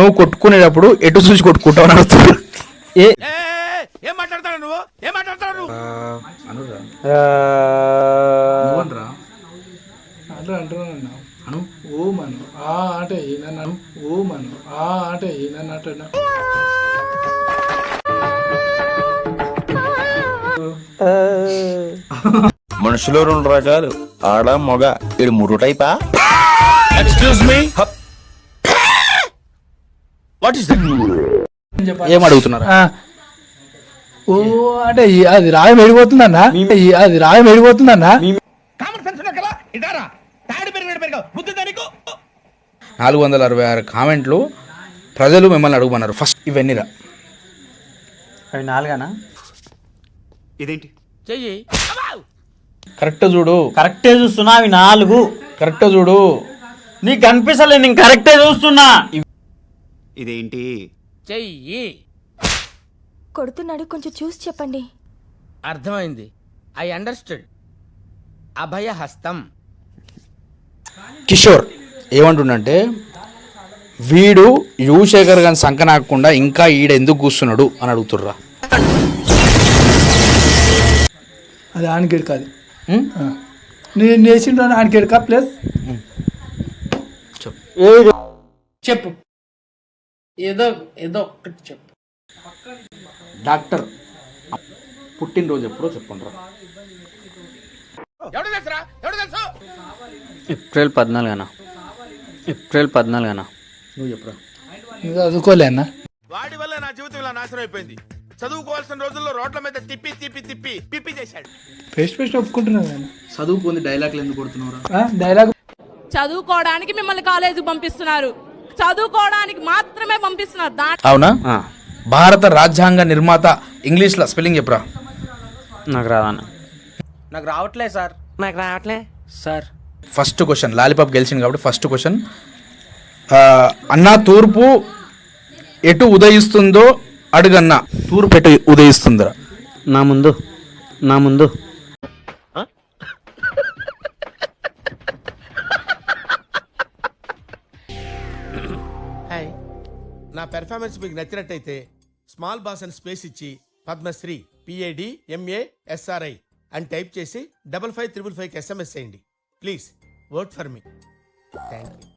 నువ్వు కొట్టుకునేటప్పుడు ఎటు చూసి కొట్టుకుంటావు అని అడుగుతారు. ఏం మాట్లాడతాడు నువ్వు? ఏం మాట్లాడతాడు? ఓ మను ఆ అంటే ఈయన ఓ మను ఆ అంటే ఈయన అంటున్నా. మనుషులు రెండు రకాలు, ఆడ మగ. ఇది మూడు టైపా? Excuse me, what is that? ఏం అడుగుతున్నారు? ఓ అంటే అది రాయం వెళ్ళిపోతుందన్నా, అది రాయం వెళ్ళిపోతుందన్నా. కామన్ సెన్స్ ఉన్నా కదా, ఇదారా తాడి పెరిగాడు బుద్ధి దానికి. 466 కామెంట్లు ప్రజలు మిమ్మల్ని అడుగుమన్నారు. ఫస్ట్ ఇవన్నీ రా. అవి 4 ఇదేంటి చెయ్యి కరెక్ట్ చూడు, కరెక్టే చూస్తున్నా. అవి 4 కరెక్ట్ చూడు. నీకు కనిపిస్తలే, నేను కరెక్టే చూస్తున్నా. ఇదేంటి చెయ్యి. కొడుతున్నాడు, కొంచెం చూసి చెప్పండి. అర్థమైంది, ఐ అండర్స్టూడ్. అభయ హస్తం. కిషోర్ ఏమంటుండంటే, వీడు యువశేఖర్ గారిని సంకనాకుండా ఇంకా ఈడ ఎందుకు కూర్చున్నాడు అని అడుగుతుర్రా. అది ఆనకేడు కాదు, నేను వేసిండు ఆనకేడు కా. ప్లస్ చెప్పు, ఏదో ఏదో ఒక్కటి చెప్పు. డాక్టర్ పుట్టినరోజు ఎప్పుడో చెప్పుకుంటారా? ఎవడు తెలుసురా? ఎవడు తెలుసు? ఏప్రిల్ 14 ఏప్రిల్ 14 నువ్వు చెప్పురా. ఇంకా చదువుకోలే అన్న. వాడి వల్ల నా జీవితం ఇలా నాశనం అయిపోయింది. చదువుకోవాల్సిన రోజుల్లో రోడ్ల మీద తిప్పి తిప్పి తిప్పి పిప్పి చేశాడు. ఫేస్ట్ ఫేస్ట్ ఒప్పుకుంటున్నాను నేను. చదువుకుంది డైలాగ్లు ఎందుకు కొడుతున్నావురా? డైలాగ్ చదువుకోవడానికి మిమ్మల్ని కాలేజీకి పంపిస్తున్నారు, చదువుకోవడానికి మాత్రమే పంపిస్తున్నారు. అవునా? భారత రాజ్యాంగ నిర్మాత ఇంగ్లీష్లో స్పెల్లింగ్ చెప్పురా. నాకు రాదన్న. నాకు రావట్లే సార్, నాకు రావట్లే సార్. ఫస్ట్ క్వశ్చన్, లాలీపాప్ గెలిచింది కాబట్టి ఫస్ట్ క్వశ్చన్. అన్నా తూర్పు ఎటు ఉదయిస్తుందో అడుగన్నా. తూర్పు ఎటు ఉదయిస్తుందిరా? నా ముందు హాయ్, నా పెర్ఫార్మెన్స్ మీకు నచ్చినట్టయితే స్మాల్ బాస్ అని స్పేస్ ఇచ్చి పద్మశ్రీ PADMASRI అని టైప్ చేసి 5555కి SMS చేయండి. Please vote for me. Thank you.